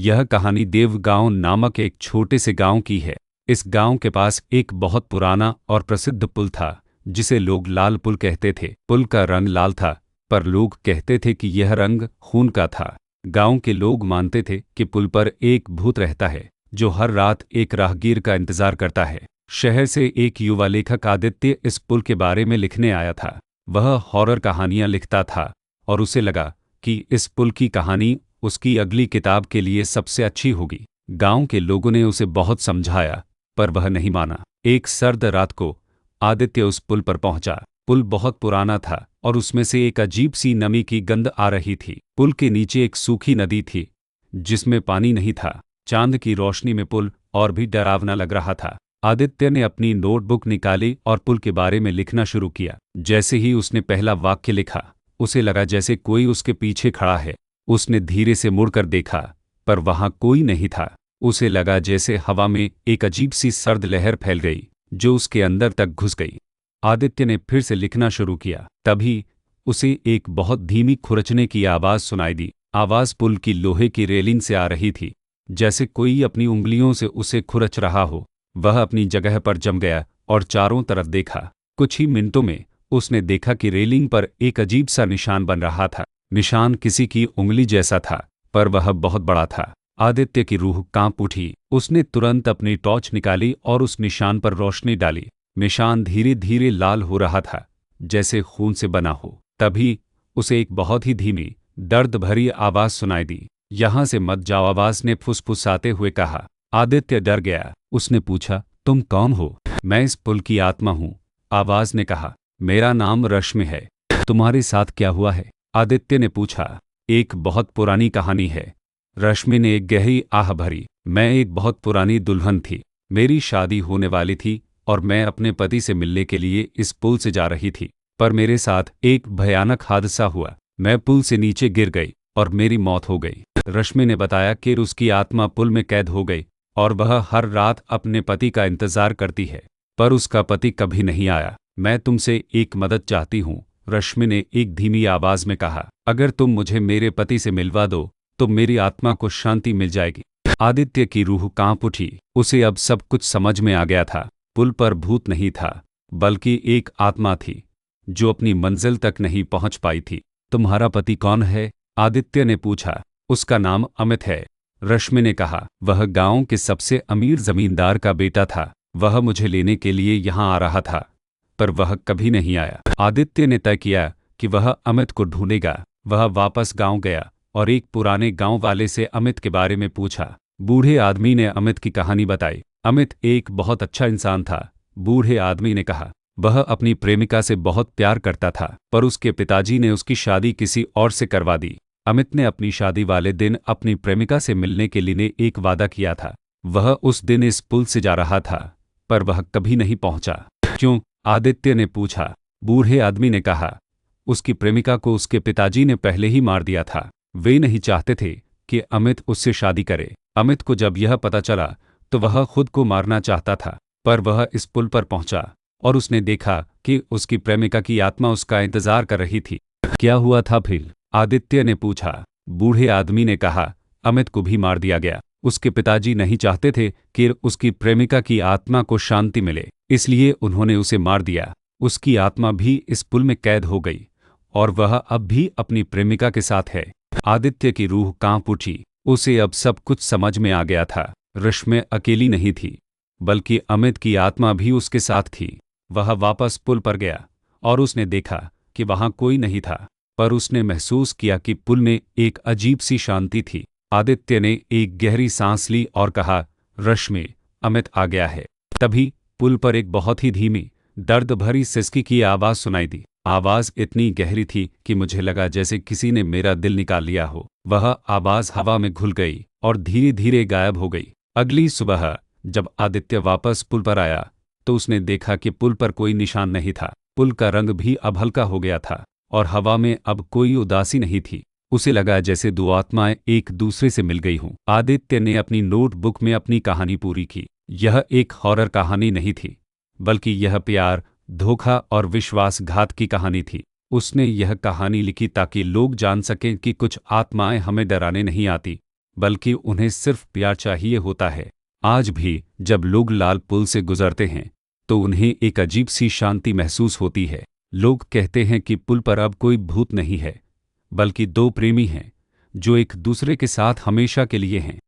यह कहानी देवगांव नामक एक छोटे से गांव की है। इस गांव के पास एक बहुत पुराना और प्रसिद्ध पुल था, जिसे लोग लाल पुल कहते थे। पुल का रंग लाल था, पर लोग कहते थे कि यह रंग खून का था। गांव के लोग मानते थे कि पुल पर एक भूत रहता है, जो हर रात एक राहगीर का इंतजार करता है। शहर से एक युवा लेखक आदित्य इस पुल के बारे में लिखने आया था। वह हॉरर कहानियां लिखता था और उसे लगा कि इस पुल की कहानी उसकी अगली किताब के लिए सबसे अच्छी होगी। गांव के लोगों ने उसे बहुत समझाया, पर वह नहीं माना। एक सर्द रात को आदित्य उस पुल पर पहुंचा। पुल बहुत पुराना था और उसमें से एक अजीब सी नमी की गंध आ रही थी। पुल के नीचे एक सूखी नदी थी, जिसमें पानी नहीं था। चांद की रोशनी में पुल और भी डरावना लग रहा था। आदित्य ने अपनी नोटबुक निकाली और पुल के बारे में लिखना शुरू किया। जैसे ही उसने पहला वाक्य लिखा, उसे लगा जैसे कोई उसके पीछे खड़ा है। उसने धीरे से मुड़कर देखा, पर वहां कोई नहीं था। उसे लगा जैसे हवा में एक अजीब सी सर्द लहर फैल गई, जो उसके अंदर तक घुस गई। आदित्य ने फिर से लिखना शुरू किया। तभी उसे एक बहुत धीमी खुरचने की आवाज़ सुनाई दी। आवाज़ पुल की लोहे की रेलिंग से आ रही थी, जैसे कोई अपनी उंगलियों से उसे खुरच रहा हो। वह अपनी जगह पर जम गया और चारों तरफ देखा। कुछ ही मिनटों में उसने देखा कि रेलिंग पर एक अजीब सा निशान बन रहा था। निशान किसी की उंगली जैसा था, पर वह बहुत बड़ा था। आदित्य की रूह कांप उठी। उसने तुरंत अपनी टॉर्च निकाली और उस निशान पर रोशनी डाली। निशान धीरे धीरे लाल हो रहा था, जैसे खून से बना हो। तभी उसे एक बहुत ही धीमी, दर्द भरी आवाज़ सुनाई दी। यहाँ से मत जाओ, आवाज़ ने फुसफुसाते हुए कहा। आदित्य डर गया। उसने पूछा, तुम कौन हो? मैं इस पुल की आत्मा हूँ, आवाज़ ने कहा। मेरा नाम रश्मि है। तुम्हारे साथ क्या हुआ है? आदित्य ने पूछा। एक बहुत पुरानी कहानी है, रश्मि ने एक गहरी आह भरी। मैं एक बहुत पुरानी दुल्हन थी। मेरी शादी होने वाली थी और मैं अपने पति से मिलने के लिए इस पुल से जा रही थी, पर मेरे साथ एक भयानक हादसा हुआ। मैं पुल से नीचे गिर गई और मेरी मौत हो गई। रश्मि ने बताया कि उसकी आत्मा पुल में कैद हो गई और वह हर रात अपने पति का इंतजार करती है, पर उसका पति कभी नहीं आया। मैं तुमसे एक मदद चाहती हूँ, रश्मि ने एक धीमी आवाज में कहा। अगर तुम मुझे मेरे पति से मिलवा दो तो मेरी आत्मा को शांति मिल जाएगी। आदित्य की रूह कांप उठी। उसे अब सब कुछ समझ में आ गया था। पुल पर भूत नहीं था, बल्कि एक आत्मा थी, जो अपनी मंजिल तक नहीं पहुंच पाई थी। तुम्हारा पति कौन है? आदित्य ने पूछा। उसका नाम अमित है, रश्मि ने कहा। वह गांव के सबसे अमीर जमींदार का बेटा था। वह मुझे लेने के लिए यहाँ आ रहा था, पर वह कभी नहीं आया। आदित्य ने तय किया कि वह अमित को ढूंढेगा। वह वापस गांव गया और एक पुराने गांव वाले से अमित के बारे में पूछा। बूढ़े आदमी ने अमित की कहानी बताई। अमित एक बहुत अच्छा इंसान था, बूढ़े आदमी ने कहा। वह अपनी प्रेमिका से बहुत प्यार करता था, पर उसके पिताजी ने उसकी शादी किसी और से करवा दी। अमित ने अपनी शादी वाले दिन अपनी प्रेमिका से मिलने के लिए एक वादा किया था। वह उस दिन इस पुल से जा रहा था, पर वह कभी नहीं पहुंचा। क्यों? आदित्य ने पूछा। बूढ़े आदमी ने कहा, उसकी प्रेमिका को उसके पिताजी ने पहले ही मार दिया था। वे नहीं चाहते थे कि अमित उससे शादी करे। अमित को जब यह पता चला तो वह खुद को मारना चाहता था, पर वह इस पुल पर पहुंचा और उसने देखा कि उसकी प्रेमिका की आत्मा उसका इंतजार कर रही थी। क्या हुआ था फिर? आदित्य ने पूछा। बूढ़े आदमी ने कहा, अमित को भी मार दिया गया। उसके पिताजी नहीं चाहते थे कि उसकी प्रेमिका की आत्मा को शांति मिले, इसलिए उन्होंने उसे मार दिया। उसकी आत्मा भी इस पुल में कैद हो गई और वह अब भी अपनी प्रेमिका के साथ है। आदित्य की रूह कांप उठी। उसे अब सब कुछ समझ में आ गया था। रश्मि अकेली नहीं थी, बल्कि अमित की आत्मा भी उसके साथ थी। वह वापस पुल पर गया और उसने देखा कि वहां कोई नहीं था, पर उसने महसूस किया कि पुल में एक अजीब सी शांति थी। आदित्य ने एक गहरी सांस ली और कहा, रश्मि, अमित आ गया है। तभी पुल पर एक बहुत ही धीमी, दर्द भरी सिसकी की आवाज़ सुनाई दी। आवाज़ इतनी गहरी थी कि मुझे लगा जैसे किसी ने मेरा दिल निकाल लिया हो। वह आवाज़ हवा में घुल गई और धीरे धीरे गायब हो गई। अगली सुबह जब आदित्य वापस पुल पर आया तो उसने देखा कि पुल पर कोई निशान नहीं था। पुल का रंग भी अब हल्का हो गया था और हवा में अब कोई उदासी नहीं थी। उसे लगा जैसे दो आत्माएं एक दूसरे से मिल गई हों। आदित्य ने अपनी नोटबुक में अपनी कहानी पूरी की। यह एक हॉरर कहानी नहीं थी, बल्कि यह प्यार, धोखा और विश्वासघात की कहानी थी। उसने यह कहानी लिखी ताकि लोग जान सकें कि कुछ आत्माएं हमें डराने नहीं आती, बल्कि उन्हें सिर्फ प्यार चाहिए होता है। आज भी जब लोग लाल पुल से गुजरते हैं तो उन्हें एक अजीब सी शांति महसूस होती है। लोग कहते हैं कि पुल पर अब कोई भूत नहीं है, बल्कि दो प्रेमी हैं जो एक दूसरे के साथ हमेशा के लिए हैं।